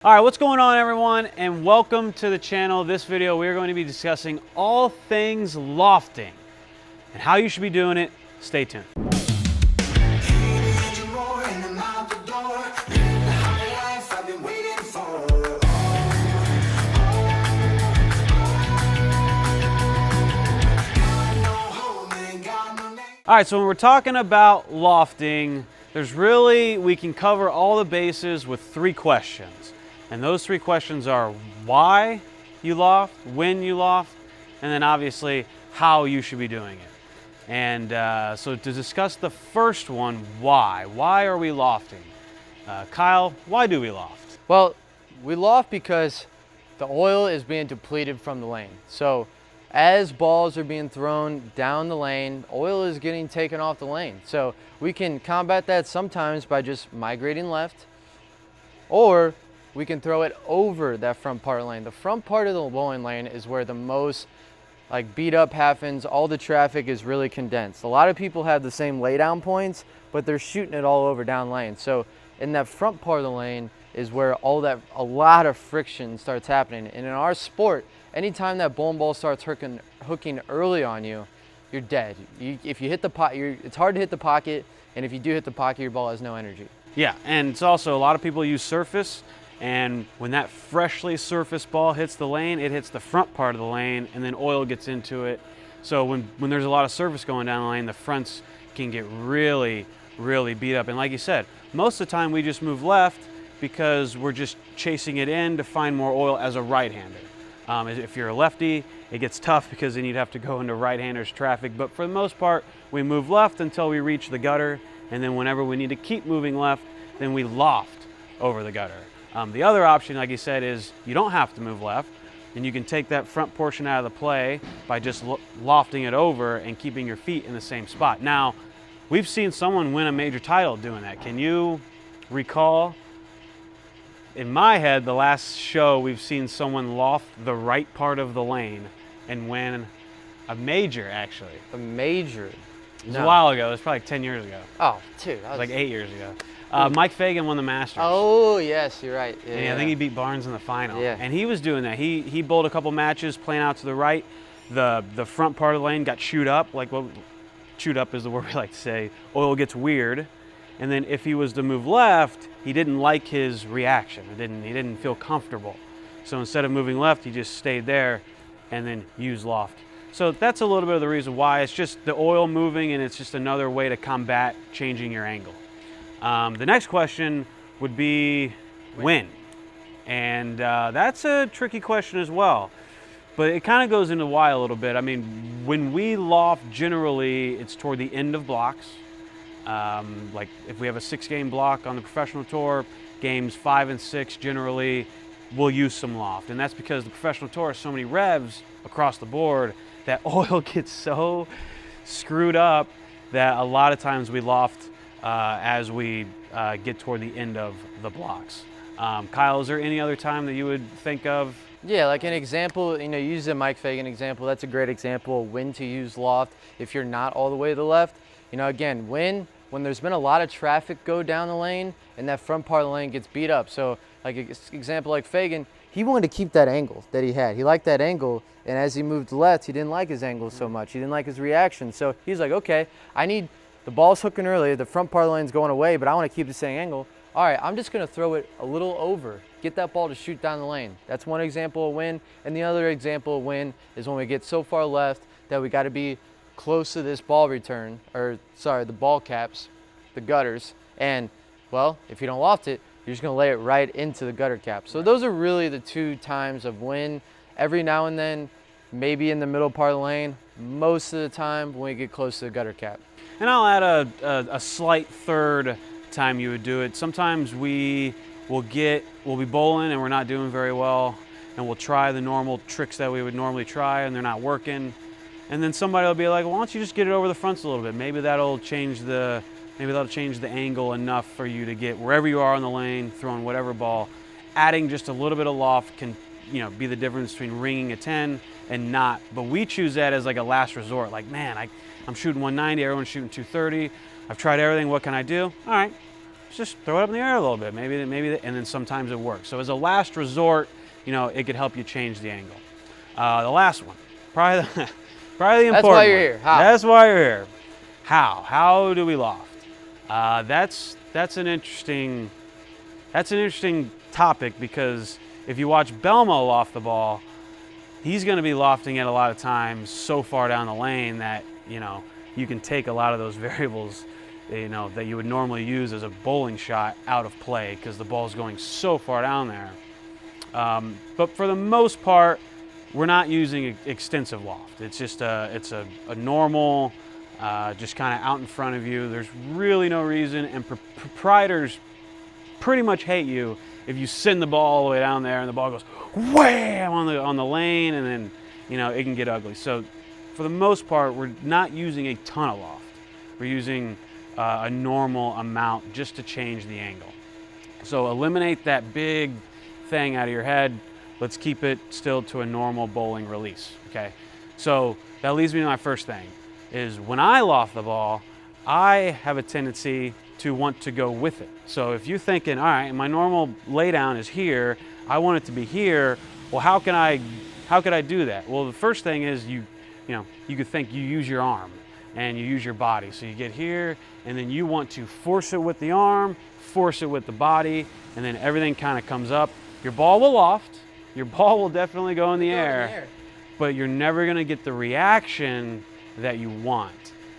All right, what's going on everyone, and welcome to the channel. This video we're going to be discussing all things lofting and how you should be doing it. Stay tuned. All right, so when we're talking about lofting, we can cover all the bases with three questions. And those three questions are why you loft, when you loft, and then obviously how you should be doing it. And so to discuss the first one, why? Why are we lofting? Kyle, why do we loft? Well, we loft because the oil is being depleted from the lane. So as balls are being thrown down the lane, oil is getting taken off the lane. So we can combat that sometimes by just migrating left, or we can throw it over that front part of the lane. The front part of the bowling lane is where the most beat up happens. All the traffic is really condensed. A lot of people have the same laydown points, but they're shooting it all over down lane. So in that front part of the lane is where a lot of friction starts happening. And in our sport, anytime that bowling ball starts hooking early on you, you're dead. If you hit the pot, it's hard to hit the pocket, and if you do hit the pocket, your ball has no energy. Yeah, and it's also a lot of people use surface. And when that freshly surfaced ball hits the lane, it hits the front part of the lane and then oil gets into it. So when there's a lot of surface going down the lane, the fronts can get really, really beat up. And like you said, most of the time we just move left because we're just chasing it in to find more oil as a right-hander. If you're a lefty, it gets tough because then you'd have to go into right-handers traffic. But for the most part, we move left until we reach the gutter. And then whenever we need to keep moving left, then we loft over the gutter. The other option, like you said, is you don't have to move left, and you can take that front portion out of the play by just lofting it over and keeping your feet in the same spot. Now, we've seen someone win a major title doing that. Can you recall? In my head, the last show, we've seen someone loft the right part of the lane and win a major, actually. A major? It was a while ago. It was probably like 10 years ago. Oh, dude. It was like 8 years ago. Mike Fagan won the Masters. Oh, yes, you're right. Yeah, and I think he beat Barnes in the final. Yeah. And he was doing that. He bowled a couple matches playing out to the right. The front part of the lane got chewed up. Chewed up is the word we like to say. Oil gets weird. And then if he was to move left, he didn't like his reaction. He didn't feel comfortable. So instead of moving left, he just stayed there and then used loft. So that's a little bit of the reason why. It's just the oil moving, and it's just another way to combat changing your angle. The next question would be when. And that's a tricky question as well. But it kind of goes into why a little bit. I mean, when we loft, generally, it's toward the end of blocks. Like if we have a 6-game block on the professional tour, games 5 and 6 generally will use some loft. And that's because the professional tour has so many revs across the board that oil gets so screwed up that a lot of times we loft as we get toward the end of the blocks. Kyle, is there any other time that you would think of? Yeah, like an example, you use the Mike Fagan example. That's a great example of when to use loft if you're not all the way to the left. Again, when there's been a lot of traffic go down the lane and that front part of the lane gets beat up. So like an example like Fagan, he wanted to keep that angle that he had. He liked that angle, and as he moved left, he didn't like his angle so much. He didn't like his reaction. So he's like, okay, the ball's hooking early, the front part of the lane's going away, but I want to keep the same angle. All right, I'm just going to throw it a little over, get that ball to shoot down the lane. That's one example of win. And the other example of win is when we get so far left that we got to be close to this ball return, the ball caps, the gutters. And, well, if you don't loft it, you're just going to lay it right into the gutter cap. So those are really the two times of win. Every now and then, maybe in the middle part of the lane, most of the time when we get close to the gutter cap. And I'll add a slight third time you would do it. Sometimes we'll be bowling and we're not doing very well, and we'll try the normal tricks that we would normally try and they're not working. And then somebody will be like, well, why don't you just get it over the fronts a little bit? Maybe that'll change the angle enough for you to get wherever you are on the lane, throwing whatever ball. Adding just a little bit of loft can be the difference between ringing a 10 and not. But we choose that as like a last resort. Like, man, I'm shooting 190, everyone's shooting 230. I've tried everything, what can I do? All right, just throw it up in the air a little bit, and then sometimes it works. So as a last resort, it could help you change the angle. The last one, probably the important That's why you're one. here. How? That's why you're here. How do we loft? That's an interesting topic, because if you watch Belmo loft the ball, he's going to be lofting it a lot of times so far down the lane that you can take a lot of those variables that you would normally use as a bowling shot out of play, because the ball's going so far down there. But for the most part, we're not using extensive loft. It's just it's a normal, just kind of out in front of you. There's really no reason, and proprietors pretty much hate you if you send the ball all the way down there and the ball goes wham on the lane, and then it can get ugly. So for the most part, we're not using a ton of loft. We're using a normal amount just to change the angle. So eliminate that big thing out of your head. Let's keep it still to a normal bowling release, okay? So that leads me to my first thing, is when I loft the ball, I have a tendency to want to go with it. So if you're thinking, all right, my normal laydown is here, I want it to be here, well, how could I do that? Well, the first thing is you could think you use your arm and you use your body. So you get here, and then you want to force it with the arm, force it with the body, and then everything kind of comes up. Your ball will loft, your ball will definitely go in the air, but you're never gonna get the reaction that you want.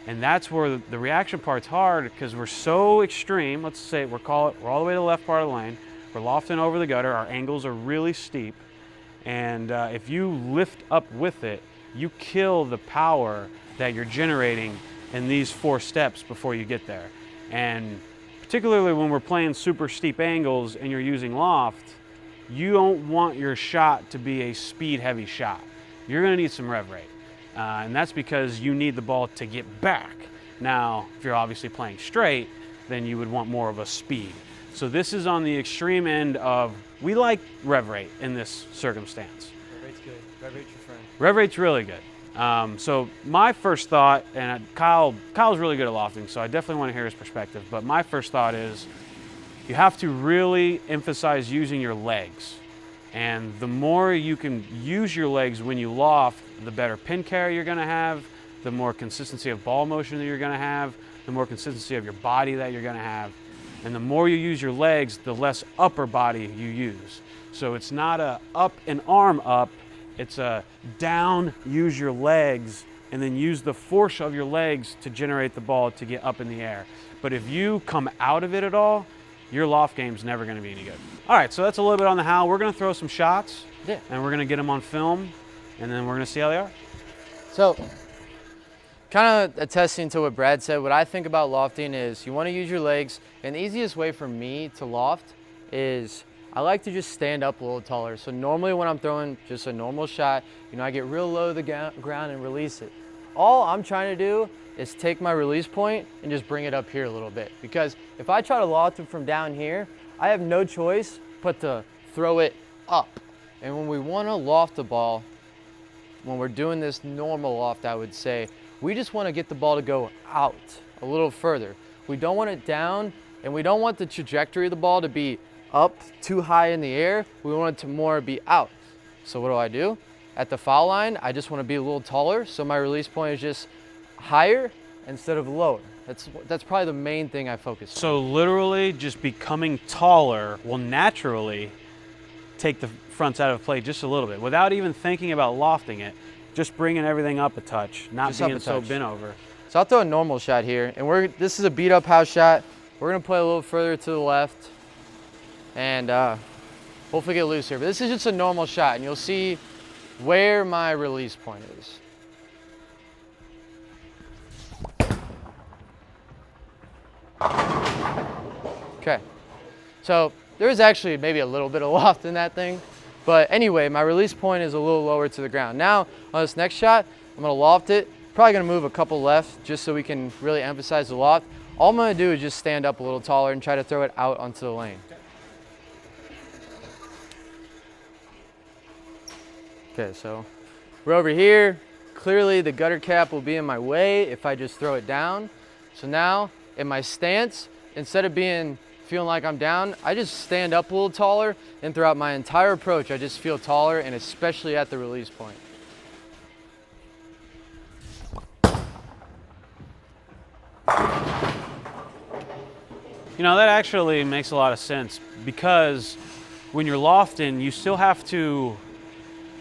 And that's where the reaction part's hard, because we're so extreme. Let's say we're all the way to the left part of the lane, we're lofting over the gutter, our angles are really steep, and if you lift up with it, you kill the power that you're generating in these 4 steps before you get there. And particularly when we're playing super steep angles and you're using loft, you don't want your shot to be a speed heavy shot. You're gonna need some rev rate. And that's because you need the ball to get back. Now, if you're obviously playing straight, then you would want more of a speed. So this is on the extreme end of, we like rev rate in this circumstance. Rev rate's good. Rev rate's your friend. Rev rate's really good. So my first thought, and Kyle's really good at lofting, so I definitely want to hear his perspective, but my first thought is you have to really emphasize using your legs. And the more you can use your legs when you loft, the better pin carry you're gonna have, the more consistency of ball motion that you're gonna have, the more consistency of your body that you're gonna have. And the more you use your legs, the less upper body you use. So it's not a up and arm up, it's a down, use your legs, and then use the force of your legs to generate the ball to get up in the air. But if you come out of it at all, your loft game's never gonna be any good. All right, so that's a little bit on the how. We're gonna throw some shots, and we're gonna get them on film, and then we're gonna see how they are. So, kind of attesting to what Brad said, what I think about lofting is you wanna use your legs, and the easiest way for me to loft is I like to just stand up a little taller. So normally when I'm throwing just a normal shot, I get real low to the ground and release it. All I'm trying to do is take my release point and just bring it up here a little bit. Because if I try to loft it from down here, I have no choice but to throw it up. And when we want to loft the ball, when we're doing this normal loft, I would say, we just want to get the ball to go out a little further. We don't want it down, and we don't want the trajectory of the ball to be up too high in the air. We want it to more be out. So what do? At the foul line, I just want to be a little taller, so my release point is just higher instead of lower. That's probably the main thing I focus on. So literally just becoming taller will naturally take the fronts out of play just a little bit without even thinking about lofting it, just bringing everything up a touch, not just being so bent over. So I'll throw a normal shot here, and this is a beat up house shot. We're gonna play a little further to the left and hopefully get loose here. But this is just a normal shot, and you'll see where my release point is. Okay, so there is actually maybe a little bit of loft in that thing, but anyway, my release point is a little lower to the ground. Now, on this next shot, I'm gonna loft it, probably gonna move a couple left just so we can really emphasize the loft. All I'm gonna do is just stand up a little taller and try to throw it out onto the lane. Okay, so we're over here. Clearly the gutter cap will be in my way if I just throw it down. So now in my stance, instead of being feeling like I'm down, I just stand up a little taller, and throughout my entire approach, I just feel taller, and especially at the release point. You know, that actually makes a lot of sense, because when you're lofting, you still have to,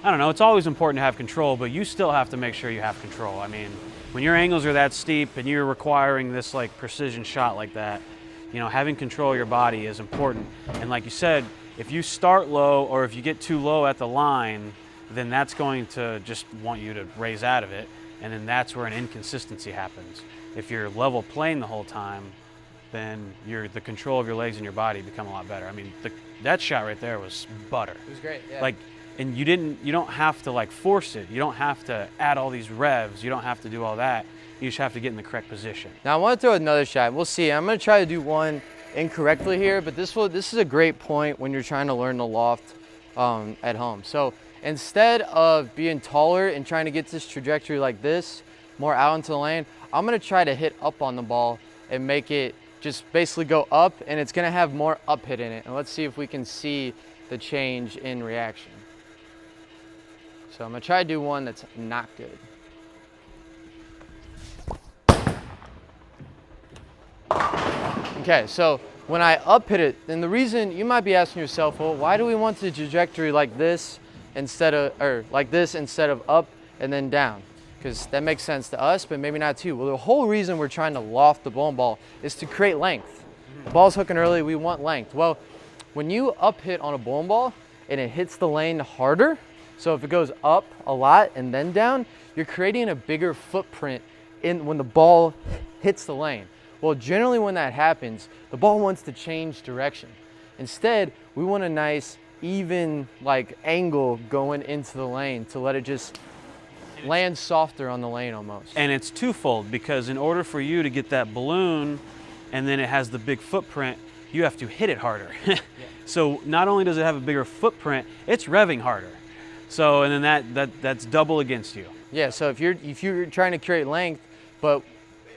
I don't know, it's always important to have control, but you still have to make sure you have control. I mean, when your angles are that steep and you're requiring this like precision shot like that, you know, having control of your body is important. And like you said, if you start low or if you get too low at the line, then that's going to just want you to raise out of it. And then that's where an inconsistency happens. If you're level plane the whole time, then the control of your legs and your body become a lot better. I mean, that shot right there was butter. It was great, yeah. Like, and you don't have to like force it. You don't have to add all these revs. You don't have to do all that. You just have to get in the correct position. Now I want to throw another shot. We'll see. I'm going to try to do one incorrectly here, but this is a great point when you're trying to learn the loft at home. So instead of being taller and trying to get this trajectory like this, more out into the lane, I'm going to try to hit up on the ball and make it just basically go up, and it's going to have more up hit in it. And let's see if we can see the change in reaction. So I'm going to try to do one that's not good. Okay, so when I up hit it, then the reason you might be asking yourself, well, why do we want the trajectory like this instead of, or like this instead of up and then down? Because that makes sense to us, but maybe not to you. Well, the whole reason we're trying to loft the bowling ball is to create length. The ball's hooking early, we want length. Well, when you up hit on a bowling ball and it hits the lane harder, so if it goes up a lot and then down, you're creating a bigger footprint when the ball hits the lane. Well, generally when that happens, the ball wants to change direction. Instead, we want a nice, even like angle going into the lane to let it just land softer on the lane almost. And it's twofold, because in order for you to get that balloon and then it has the big footprint, you have to hit it harder. Yeah. So not only does it have a bigger footprint, it's revving harder. So, and then that's double against you. Yeah, so if you're trying to create length, but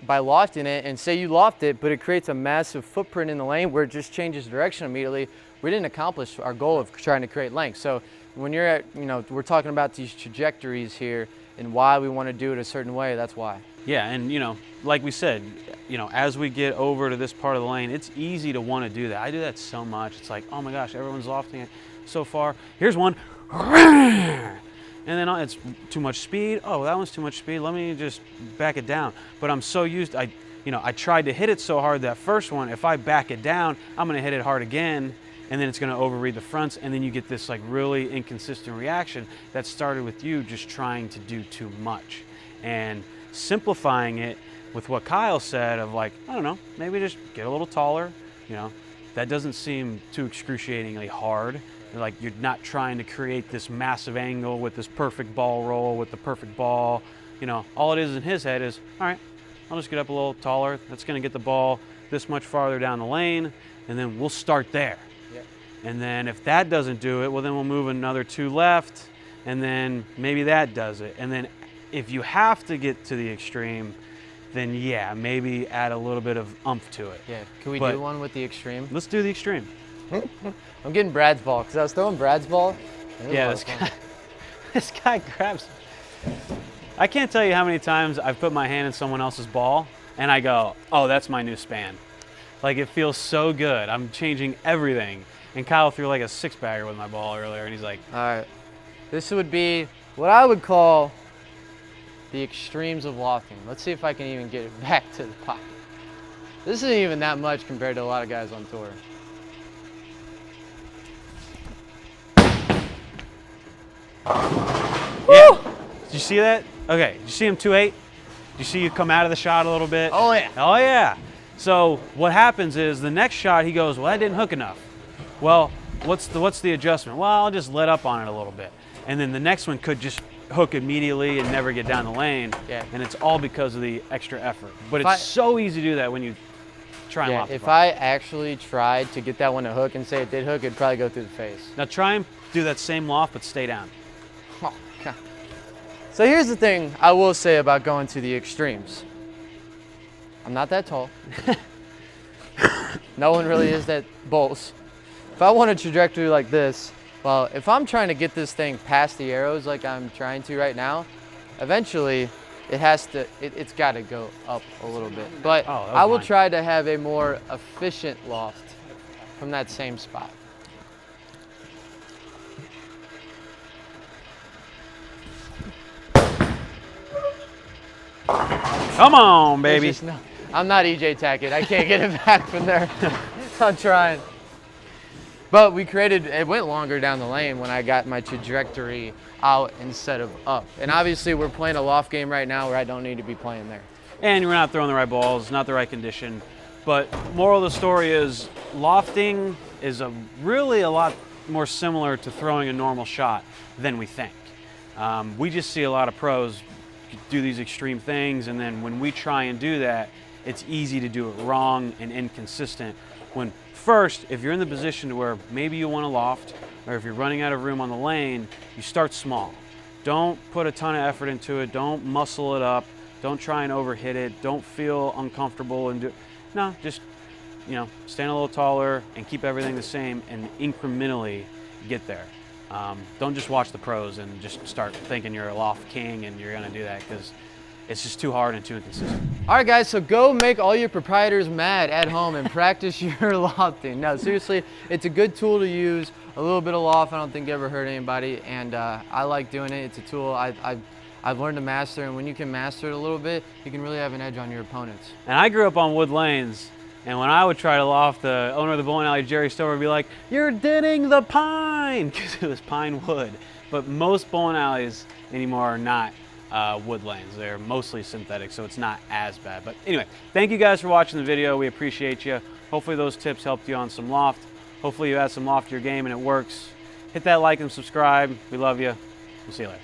by lofting it, and say you loft it, but it creates a massive footprint in the lane where it just changes direction immediately, we didn't accomplish our goal of trying to create length. So when you're at, you know, we're talking about these trajectories here and why we want to do it a certain way, that's why. Yeah, and you know, like we said, you know, as we get over to this part of the lane, it's easy to want to do that. I do that so much. It's like, oh my gosh, everyone's lofting it so far. Here's one. And then it's too much speed. Oh, that one's too much speed. Let me just back it down. But I'm so used, I tried to hit it so hard that first one. If I back it down, I'm gonna hit it hard again, and then it's gonna overread the fronts, and then you get this like really inconsistent reaction that started with you just trying to do too much. And simplifying it with what Kyle said of like, I don't know, maybe just get a little taller, you know, that doesn't seem too excruciatingly hard. Like you're not trying to create this massive angle with this perfect ball roll with the perfect ball. You know, all it is in his head is, all right, I'll just get up a little taller. That's going to get the ball this much farther down the lane, and then we'll start there. Yep. And then if that doesn't do it, well, then we'll move another 2 left, and then maybe that does it. And then if you have to get to the extreme, then yeah, maybe add a little bit of oomph to it. Yeah, can we do one with the extreme? Let's do the extreme. I'm getting Brad's ball because I was throwing Brad's ball. Yeah, this guy grabs. I can't tell you how many times I've put my hand in someone else's ball and I go, oh, that's my new span. Like it feels so good. I'm changing everything. And Kyle threw like a 6-bagger with my ball earlier and he's like, all right, this would be what I would call the extremes of lofting. Let's see if I can even get it back to the pocket. This isn't even that much compared to a lot of guys on tour. Yeah. Did you see that? Okay. Did you see him 2-8? Did you see you come out of the shot a little bit? Oh yeah. Oh yeah. So what happens is the next shot he goes, well, that didn't hook enough. Well, what's the adjustment? Well, I'll just let up on it a little bit. And then the next one could just hook immediately and never get down the lane. Yeah. And it's all because of the extra effort. But it's so easy to do that when you try and loft the if ball. I actually tried to get that one to hook and say it did hook, it'd probably go through the face. Now try and do that same loft, but stay down. Oh, God. So here's the thing I will say about going to the extremes. I'm not that tall. No one really is that bowls. If I want a trajectory like this, well, if I'm trying to get this thing past the arrows like I'm trying to right now, eventually it's got to go up a little bit. But I will try to have a more efficient loft from that same spot. Come on, baby. I'm not EJ Tackett. I can't get it back from there. I'm trying. But it went longer down the lane when I got my trajectory out instead of up. And obviously we're playing a loft game right now where I don't need to be playing there. And we're not throwing the right balls, not the right condition. But moral of the story is lofting is really a lot more similar to throwing a normal shot than we think. We just see a lot of pros do these extreme things, and then when we try and do that, it's easy to do it wrong and inconsistent. When first, if you're in the position to where maybe you want to loft, or if you're running out of room on the lane, you start small. Don't put a ton of effort into it. Don't muscle it up. Don't try and overhit it. Don't feel uncomfortable and just stand a little taller and keep everything the same and incrementally get there. Don't just watch the pros and just start thinking you're a loft king and you're going to do that, because it's just too hard and too inconsistent. All right, guys, so go make all your proprietors mad at home and practice your lofting. No, seriously, it's a good tool to use. A little bit of loft, I don't think ever hurt anybody, and I like doing it. It's a tool I've learned to master, and when you can master it a little bit, you can really have an edge on your opponents. And I grew up on wood lanes, and when I would try to loft, the owner of the bowling alley, Jerry Stover, would be like, "You're denting the pine," because it was pine wood. But most bowling alleys anymore are not wood lanes. They're mostly synthetic, so it's not as bad. But anyway, thank you guys for watching the video. We appreciate you. Hopefully those tips helped you on some loft. Hopefully you add some loft to your game and it works. Hit that like and subscribe. We love you. We'll see you later.